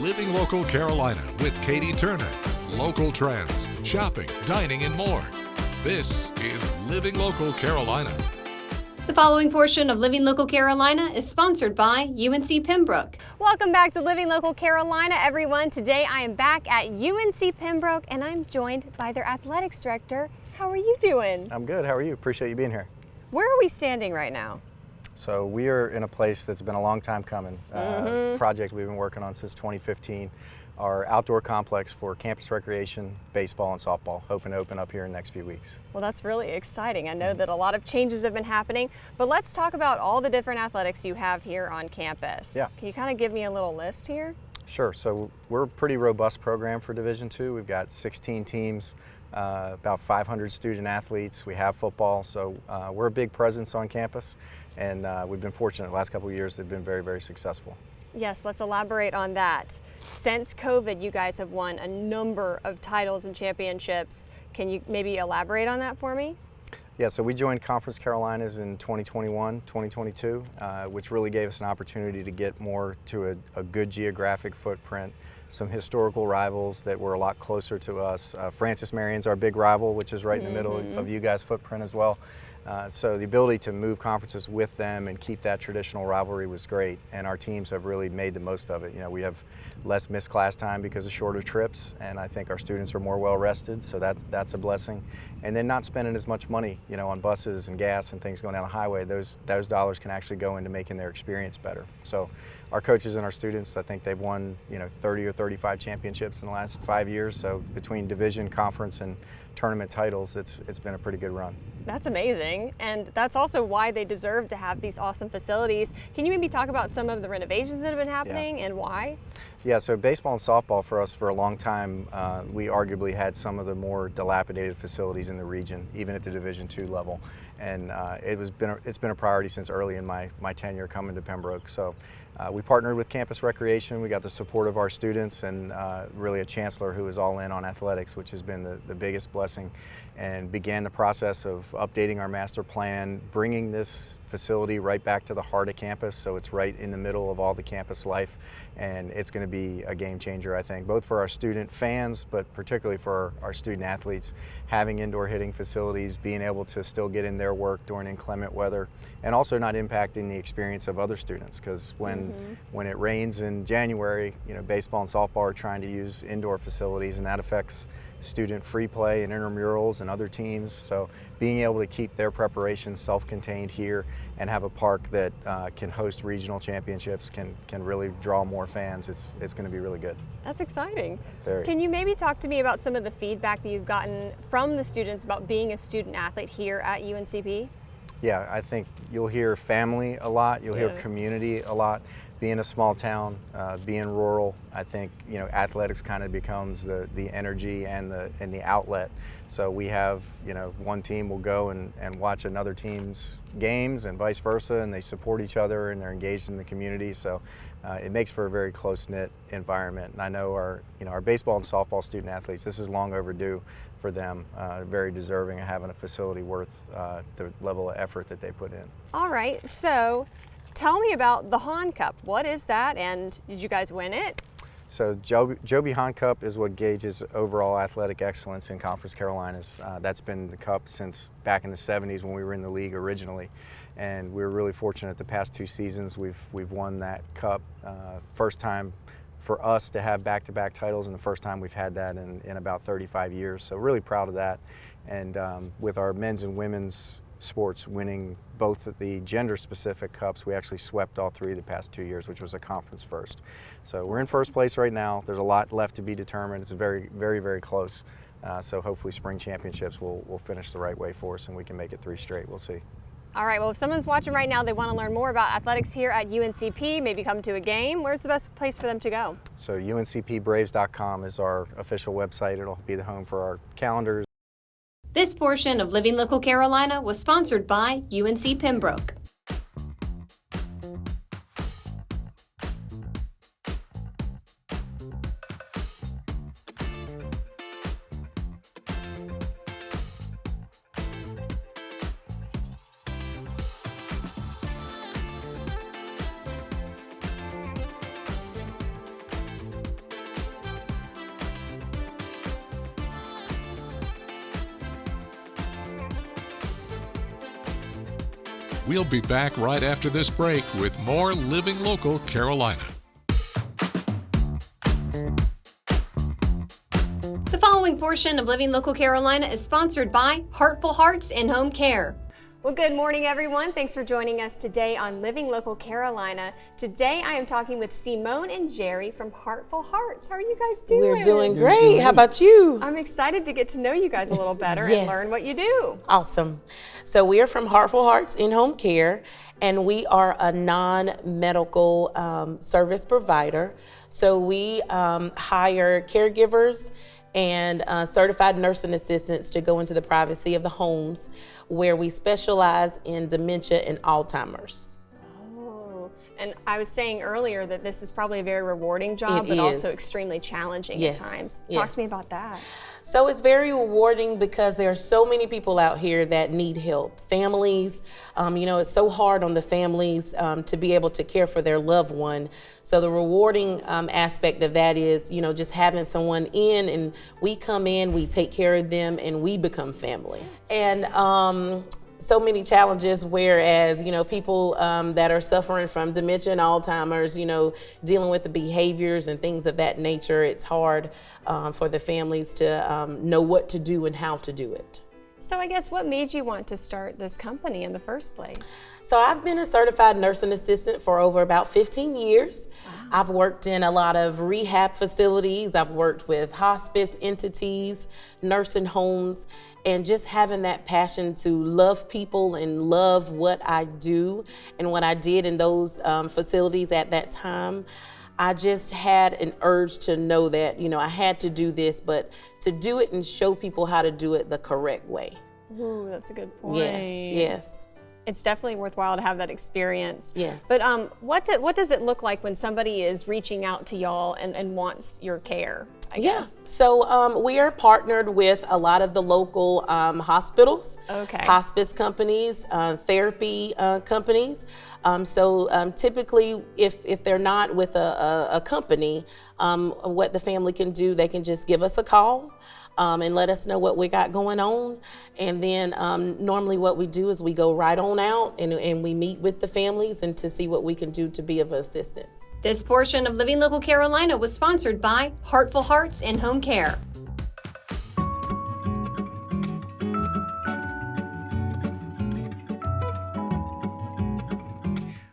Living Local Carolina with Katie Turner. Local trends, shopping, dining, and more. This is Living Local Carolina. The following portion of Living Local Carolina is sponsored by UNC Pembroke. Welcome back to Living Local Carolina, everyone. Today I am back at UNC Pembroke and I'm joined by their athletics director. How are you doing? I'm good. How are you? Appreciate you being here. Where are we standing right now? So we are in a place that's been a long time coming. Project we've been working on since 2015. Our outdoor complex for campus recreation, baseball and softball, hoping to open up here in the next few weeks. Well, that's really exciting. I know that a lot of changes have been happening, but let's talk about all the different athletics you have here on campus. Yeah. Can you kind of give me a little list here? Sure. So we're a pretty robust program for Division II. We've got 16 teams, about 500 student athletes. We have football, so we're a big presence on campus, and we've been fortunate the last couple of years. They've been very, very successful. Yes, let's elaborate on that. Since COVID, you guys have won a number of titles and championships. Can you maybe elaborate on that for me? Yeah, so we joined Conference Carolinas in 2021, 2022, which really gave us an opportunity to get more to a good geographic footprint, some historical rivals that were a lot closer to us. Francis Marion's our big rival, which is right in the middle of you guys' footprint as well. So the ability to move conferences with them and keep that traditional rivalry was great, and our teams have really made the most of it. You know, we have less missed class time because of shorter trips, and I think our students are more well rested, so that's a blessing. And then not spending as much money, you know, on buses and gas and things going down the highway. Those dollars can actually go into making their experience better. So our coaches and our students, I think they've won, you know, 30 or 35 championships in the last 5 years. So between division, conference, and tournament titles, it's been a pretty good run. That's amazing, and that's also why they deserve to have these awesome facilities. Can you maybe talk about some of the renovations that have been happening and why? Yeah, so baseball and softball for us for a long time, we arguably had some of the more dilapidated facilities in the region, even at the Division II level. And it's been a priority since early in my tenure coming to Pembroke. So we partnered with Campus Recreation. We got the support of our students and really a chancellor who is all in on athletics, which has been the biggest blessing, and began the process of updating our master plan, bringing this facility right back to the heart of campus, so it's right in the middle of all the campus life, and it's going to be a game changer, I think, both for our student fans, but particularly for our student athletes, having indoor hitting facilities, being able to still get in their work during inclement weather, and also not impacting the experience of other students, because when it rains in January, you know, baseball and softball are trying to use indoor facilities, and that affects student free play and intramurals and other teams. So being able to keep their preparation self-contained here and have a park that can host regional championships, can really draw more fans, it's going to be really good. That's exciting. Very. Can you maybe talk to me about some of the feedback that you've gotten from the students about being a student athlete here at UNCP? Yeah, I think you'll hear family a lot, you'll hear community a lot. Being a small town, being rural, I think, you know, athletics kind of becomes the energy and the outlet. So we have, you know, one team will go and watch another team's games and vice versa, and they support each other and they're engaged in the community. So it makes for a very close-knit environment. And I know our baseball and softball student athletes, this is long overdue for them, very deserving of having a facility worth the level of effort that they put in. All right, so tell me about the Hahn Cup. What is that, and did you guys win it? So Joby Hahn Cup is what gauges overall athletic excellence in Conference Carolinas. That's been the cup since back in the 70s when we were in the league originally. And we were really fortunate the past 2 seasons we've won that cup. First time for us to have back-to-back titles, and the first time we've had that in about 35 years. So really proud of that. And with our men's and women's sports winning both of the gender-specific cups, we actually swept all 3 the past 2 years, which was a conference first. So we're in first place right now. There's a lot left to be determined. It's very, very, very close. So hopefully spring championships will finish the right way for us and we can make it 3 straight. We'll see. All right, well, if someone's watching right now, they want to learn more about athletics here at UNCP, maybe come to a game, where's the best place for them to go? So uncpbraves.com is our official website. It'll be the home for our calendars. This portion of Living Local Carolina was sponsored by UNC Pembroke. We'll be back right after this break with more Living Local Carolina. The following portion of Living Local Carolina is sponsored by Heartful Hearts and Home Care. Well, good morning, everyone. Thanks for joining us today on Living Local Carolina. Today, I am talking with Simone and Jerry from Heartful Hearts. How are you guys doing? We're doing great. How about you? I'm excited to get to know you guys a little better and learn what you do. Awesome. So we are from Heartful Hearts in Home Care, and we are a non-medical service provider. So we hire caregivers and certified nursing assistants to go into the privacy of the homes, where we specialize in dementia and Alzheimer's. Oh, and I was saying earlier that this is probably a very rewarding job, but is. Also extremely challenging at times. Talk to me about that. So it's very rewarding because there are so many people out here that need help. Families, it's so hard on the families to be able to care for their loved one. So the rewarding aspect of that is, just having someone in, and we come in, we take care of them, and we become family. And so many challenges, whereas, people that are suffering from dementia and Alzheimer's, dealing with the behaviors and things of that nature, it's hard for the families to know what to do and how to do it. So I guess what made you want to start this company in the first place? So I've been a certified nursing assistant for over about 15 years. Wow. I've worked in a lot of rehab facilities. I've worked with hospice entities, nursing homes, and just having that passion to love people and love what I do and what I did in those facilities at that time. I just had an urge to know that, I had to do this, but to do it and show people how to do it the correct way. Ooh, that's a good point. Yes. It's definitely worthwhile to have that experience. Yes. But what does it look like when somebody is reaching out to y'all and wants your care, I guess? So we are partnered with a lot of the local hospitals, hospice companies, therapy companies. So typically, if they're not with a company, what the family can do, they can just give us a call. And let us know what we got going on. And then normally what we do is we go right on out and we meet with the families and to see what we can do to be of assistance. This portion of Living Local Carolina was sponsored by Heartful Hearts and Home Care.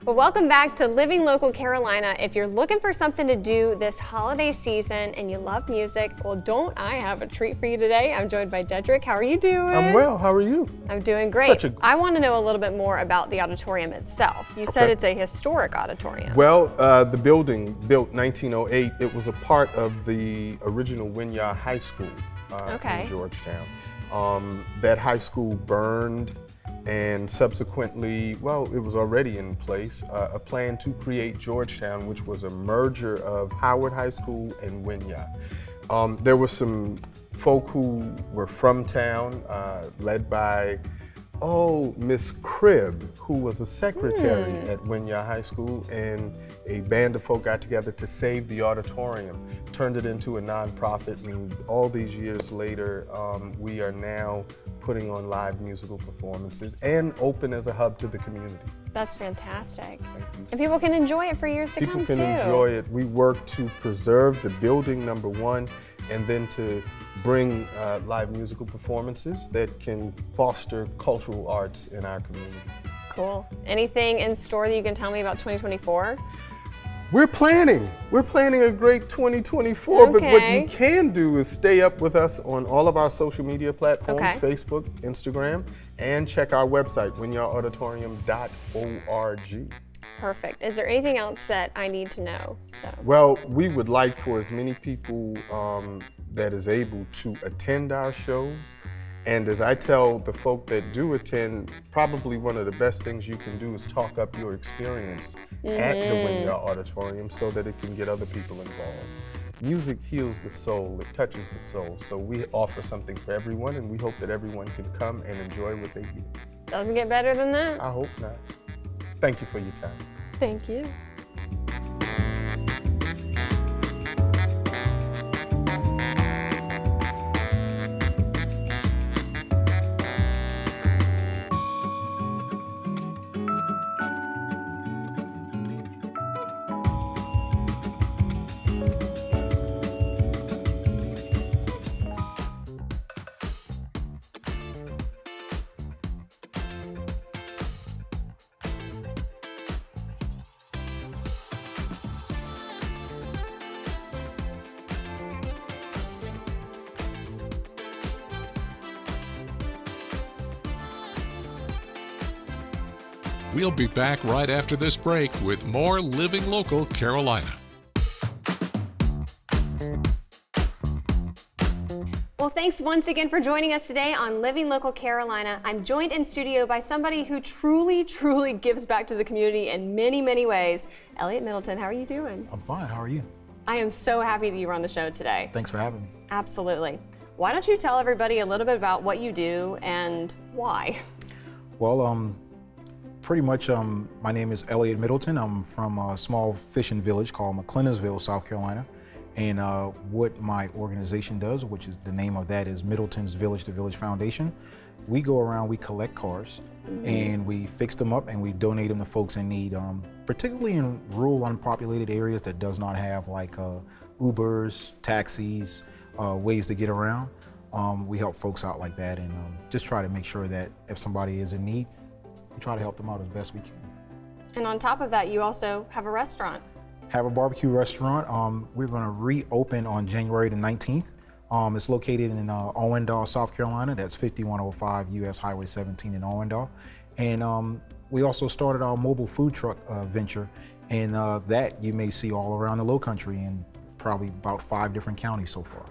Well, welcome back to Living Local Carolina. If you're looking for something to do this holiday season and you love music, well, don't I have a treat for you today? I'm joined by Dedrick. How are you doing? I'm well. How are you? I'm doing great. I want to know a little bit more about the auditorium itself. You said it's a historic auditorium. Well, the building, built 1908, it was a part of the original Wynyard High School in Georgetown. That high school burned, and subsequently, it was already in place, a plan to create Georgetown, which was a merger of Howard High School and Wynyard. There were some folk who were from town, led by, Miss Cribb, who was a secretary at Wynyard High School, and a band of folk got together to save the auditorium, turned it into a nonprofit, and all these years later, we are now putting on live musical performances and open as a hub to the community. That's fantastic. And people can enjoy it for years to come too. People can enjoy it. We work to preserve the building, number one, and then to bring live musical performances that can foster cultural arts in our community. Cool. Anything in store that you can tell me about 2024? We're planning a great 2024, but what you can do is stay up with us on all of our social media platforms, Facebook, Instagram, and check our website, wynyardauditorium.org. Perfect. Is there anything else that I need to know? Well, we would like for as many people that is able to attend our shows. And as I tell the folk that do attend, probably one of the best things you can do is talk up your experience at the Wynyard Auditorium so that it can get other people involved. Music heals the soul, it touches the soul. So we offer something for everyone, and we hope that everyone can come and enjoy what they get. Doesn't get better than that? I hope not. Thank you for your time. Thank you. We'll be back right after this break with more Living Local Carolina. Well, thanks once again for joining us today on Living Local Carolina. I'm joined in studio by somebody who truly, truly gives back to the community in many, many ways. Elliot Middleton, how are you doing? I'm fine. How are you? I am so happy that you were on the show today. Thanks for having me. Absolutely. Why don't you tell everybody a little bit about what you do and why? Well, pretty much my name is Elliot Middleton. I'm from a small fishing village called McClellinsville, South Carolina. And what my organization does, which is the name of that is Middleton's Village to Village Foundation, we go around, we collect cars, and we fix them up and we donate them to folks in need, particularly in rural, unpopulated areas that does not have like Ubers, taxis, ways to get around. We help folks out like that and just try to make sure that if somebody is in need, we try to help them out as best we can. And on top of that, you also have a restaurant. Have a barbecue restaurant. We're going to reopen on January the 19th. It's located in Owendale, South Carolina. That's 5105 US Highway 17 in Owendale. And we also started our mobile food truck venture, and that you may see all around the Lowcountry in probably about 5 different counties so far.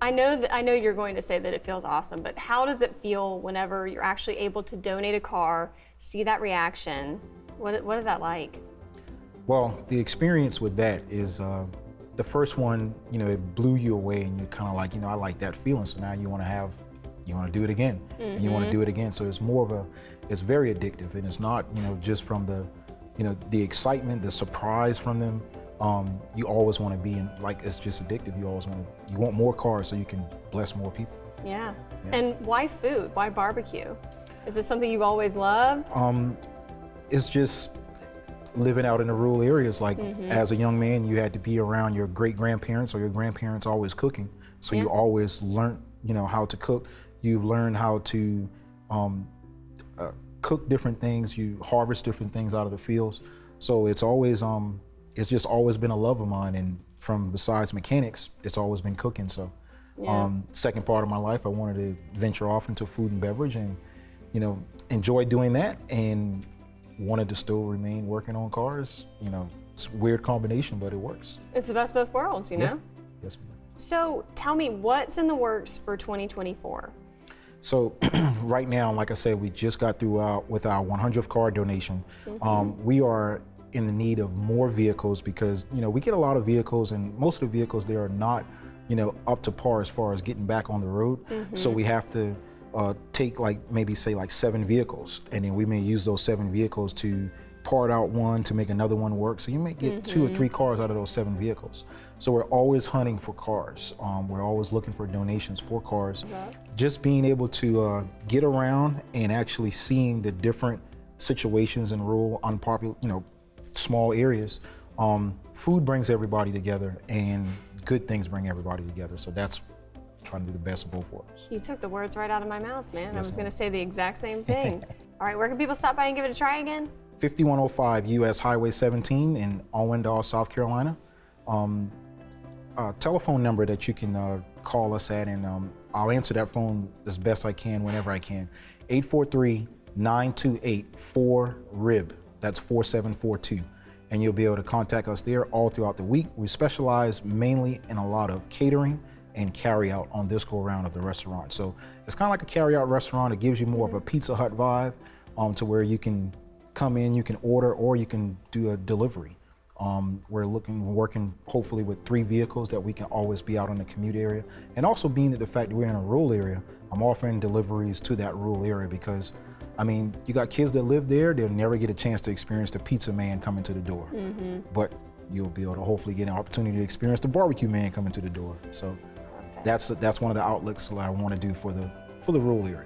I know you're going to say that it feels awesome, but how does it feel whenever you're actually able to donate a car, see that reaction? What is that like? Well, the experience with that is the first one, it blew you away and you're kind of like, I like that feeling. So now you want to do it again, and you want to do it again. So it's it's very addictive, and it's not, just from the excitement, the surprise from them. You always want to be in, like, it's just addictive. You want more cars so you can bless more people. Yeah. And why food? Why barbecue? Is it something you've always loved? It's just living out in the rural areas. Like as a young man, you had to be around your great grandparents or your grandparents always cooking. So you always learned, how to cook. You've learned how to cook different things. You harvest different things out of the fields. So it's always, it's just always been a love of mine. And besides mechanics, it's always been cooking. So second part of my life, I wanted to venture off into food and beverage and, enjoy doing that, and wanted to still remain working on cars. It's a weird combination, but it works. It's the best of both worlds, you know? Yes, ma'am. So tell me, what's in the works for 2024? So right now, like I said, we just got through with our 100th car donation. We are in the need of more vehicles because, we get a lot of vehicles, and most of the vehicles there are not, up to par as far as getting back on the road. So we have to take maybe 7 vehicles, and then we may use those 7 vehicles to part out one to make another one work. So you may get 2 or 3 cars out of those 7 vehicles. So we're always hunting for cars. We're always looking for donations for cars. Just being able to get around and actually seeing the different situations in rural, unpopular, small areas. Food brings everybody together, and good things bring everybody together. So that's trying to do the best of both worlds. You took the words right out of my mouth, man. Yes, I was going to say the exact same thing. All right, where can people stop by and give it a try again? 5105 US Highway 17 in Owendale, South Carolina. Telephone number that you can call us at, and I'll answer that phone as best I can whenever I can. 843-928-4RIB. That's 4742. And you'll be able to contact us there all throughout the week. We specialize mainly in a lot of catering and carry out on this go around of the restaurant. So it's kind of like a carry out restaurant. It gives you more of a Pizza Hut vibe, to where you can come in, you can order, or you can do a delivery. We're working hopefully with 3 vehicles that we can always be out in the commute area. And also being that the fact that we're in a rural area, I'm offering deliveries to that rural area because, you got kids that live there, they'll never get a chance to experience the pizza man coming to the door. But you'll be able to hopefully get an opportunity to experience the barbecue man coming to the door. So that's one of the outlooks that I want to do for the rural area.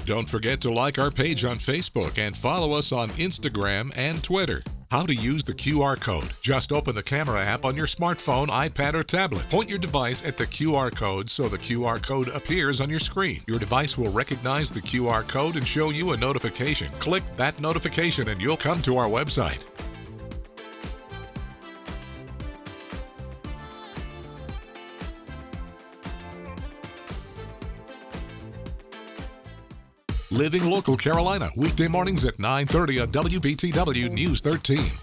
Don't forget to like our page on Facebook and follow us on Instagram and Twitter. How to use the QR code. Just open the camera app on your smartphone, iPad, or tablet. Point your device at the QR code so the QR code appears on your screen. Your device will recognize the QR code and show you a notification. Click that notification and you'll come to our website. Living Local Carolina, weekday mornings at 9:30 on WBTW News 13.